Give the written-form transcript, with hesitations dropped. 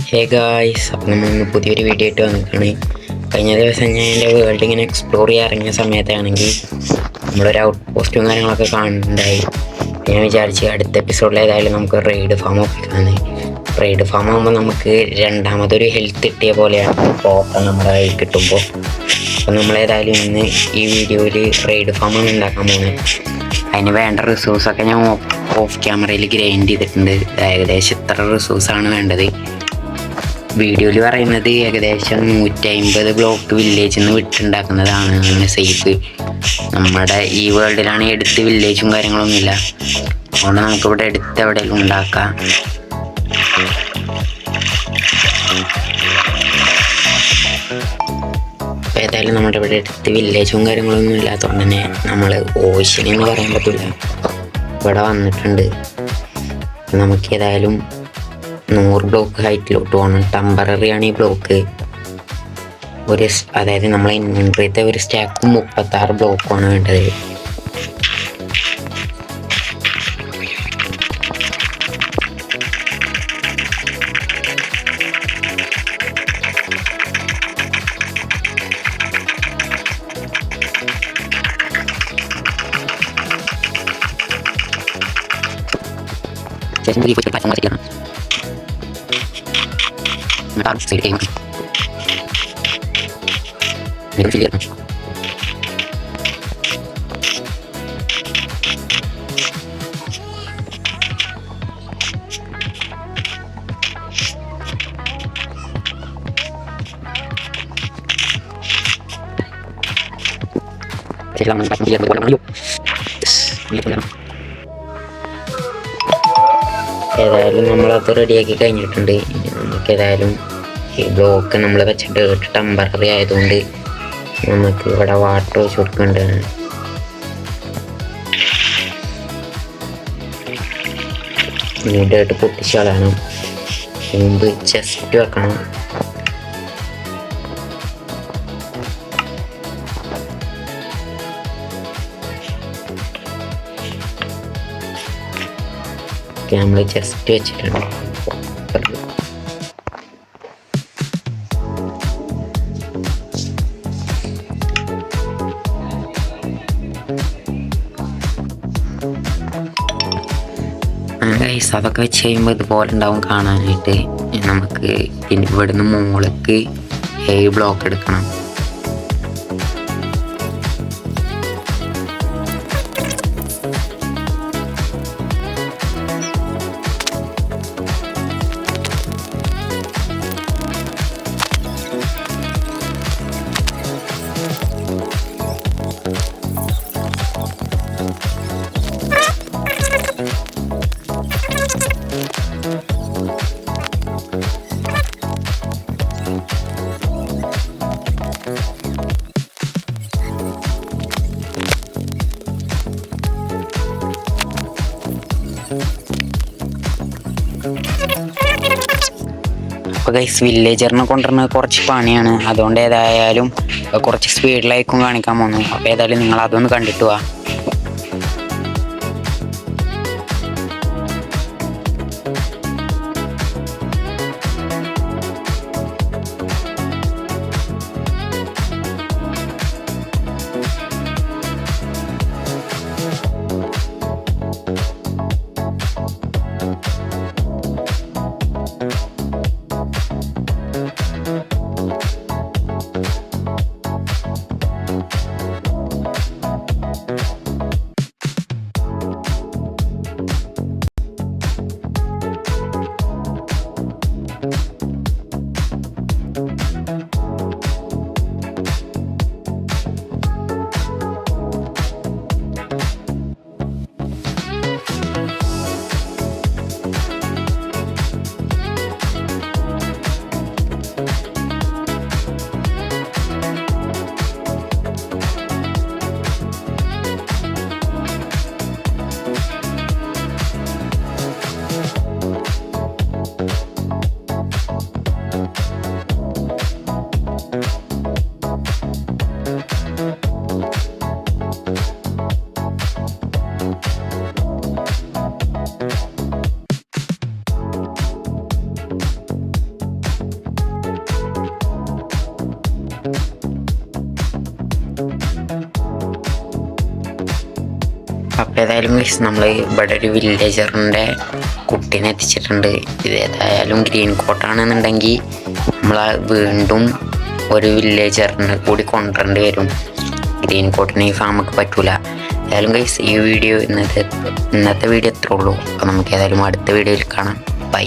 Hey guys, അപ്പം നമ്മൾ പുതിയൊരു വീഡിയോ ആയിട്ട് വന്നിട്ടാണ്. കഴിഞ്ഞ ദിവസം ഞാൻ എൻ്റെ വേൾഡ് ഇങ്ങനെ എക്സ്പ്ലോർ ചെയ്യാൻ ഇറങ്ങിയ സമയത്താണെങ്കിൽ നമ്മളൊരു ഔട്ട് പോസ്റ്റും കാര്യങ്ങളൊക്കെ കാണുന്നുണ്ടായി. ഞാൻ വിചാരിച്ച് അടുത്ത എപ്പിസോഡിൽ ഏതായാലും നമുക്ക് റെയ്ഡ് ഫാം ഒപ്പിക്കാണ്. റെയ്ഡ് ഫാം ആകുമ്പോൾ നമുക്ക് രണ്ടാമതൊരു ഹെൽത്ത് കിട്ടിയ പോലെയാണ് ടോക്കൺ നമ്മുടെ കയ്യിൽ കിട്ടുമ്പോൾ. അപ്പോൾ നമ്മളേതായാലും ഇന്ന് ഈ വീഡിയോയിൽ റെയ്ഡ് ഫാമാണ് ഉണ്ടാക്കാൻ പോകുന്നത്. അതിന് വേണ്ട റിസോഴ്സൊക്കെ ഞാൻ ഓഫ് ക്യാമറയിൽ ഗ്രൈൻഡ് ചെയ്തിട്ടുണ്ട്. ഏകദേശം ഇത്ര റിസോഴ്സാണ് വേണ്ടത്. വീഡിയോയിൽ പറയുന്നത് ഏകദേശം 150 ബ്ലോക്ക് വില്ലേജിൽ നിന്ന് വിട്ടുണ്ടാക്കുന്നതാണ് സേഫ്. നമ്മുടെ ഈ വേൾഡിലാണെങ്കിൽ എടുത്ത് വില്ലേജും കാര്യങ്ങളൊന്നുമില്ല, അതുകൊണ്ട് നമുക്കിവിടെ എടുത്ത് എവിടെയെങ്കിലും ഉണ്ടാക്കാം. അപ്പോൾ ഏതായാലും നമ്മുടെ ഇവിടെ എടുത്ത് വില്ലേജും കാര്യങ്ങളൊന്നും ഇല്ലാത്തതുകൊണ്ട് തന്നെ നമ്മൾ ഓഷ്യൻ എന്ന് പറയാൻ പറ്റില്ല, ഇവിടെ വന്നിട്ടുണ്ട്. നമുക്ക് ഏതായാലും 100 ബ്ലോക്ക് ഹൈറ്റിലോട്ട് പോകണം. ടെമ്പററി ആണ് ഈ ബ്ലോക്ക്. അതായത് നമ്മളെ ഇൻവെൻട്രിത്തെ ഒരു സ്റ്റാക്കും 36 ബ്ലോക്കുമാണ് വേണ്ടത്. ഏതായാലും നമ്മളത് റെഡിയാക്കി കഴിഞ്ഞിട്ടുണ്ട്. നമുക്ക് ഏതായാലും ഈ ബ്ലോക്ക് നമ്മൾ വെച്ചിട്ട് ടെമ്പററി ആയതുകൊണ്ട് നമുക്ക് ഇവിടെ വാട്ടർ ഒഴിച്ച് കൊടുക്കേണ്ടതാണ്. നീട്ടായിട്ട് പൊട്ടിച്ച് കളയണം. മുമ്പ് ചെസ്റ്റ് വെക്കണം. നമ്മൾ ചെസ്റ്റ് വെച്ചിട്ടുണ്ട്. അതൊക്കെ വെച്ച് കഴിയുമ്പോൾ ഇതുപോലെ ഉണ്ടാവും കാണാനായിട്ട്. നമുക്ക് ഇവിടുന്ന് മുകളിലേക്ക് 7 ബ്ലോക്ക് എടുക്കണം. അപ്പോൾ ഗൈസ്, വില്ലേജറിനെ കൊണ്ടുവരുന്നത് കുറച്ച് പണിയാണ്. അതുകൊണ്ട് ഏതായാലും കുറച്ച് സ്പീഡിലായിരിക്കും കാണിക്കാൻ പോകുന്നു. അപ്പോൾ ഏതായാലും നിങ്ങൾ അതൊന്ന് കണ്ടിട്ട് വാ. ഏതായാലും ഗൈസ് നമ്മൾ ഇവിടെ ഒരു വില്ലേജറിൻ്റെ കുട്ടീനെ എത്തിച്ചിട്ടുണ്ട്. ഇത് ഏതായാലും ഗ്രീൻ കോട്ടാണെന്നുണ്ടെങ്കിൽ നമ്മൾ വീണ്ടും ഒരു വില്ലേജറിനെ കൂടി കൊണ്ടുവരേണ്ടി വരും. ഗ്രീൻ കോട്ടിന് ഈ ഫാമൊക്കെ പറ്റൂല. ഏതായാലും ഗൈസ് ഈ വീഡിയോ ഇന്നത്തെ വീഡിയോ എത്ര ഉള്ളൂ. അപ്പോൾ നമുക്ക് ഏതായാലും അടുത്ത വീഡിയോയിൽ കാണാം. ബൈ.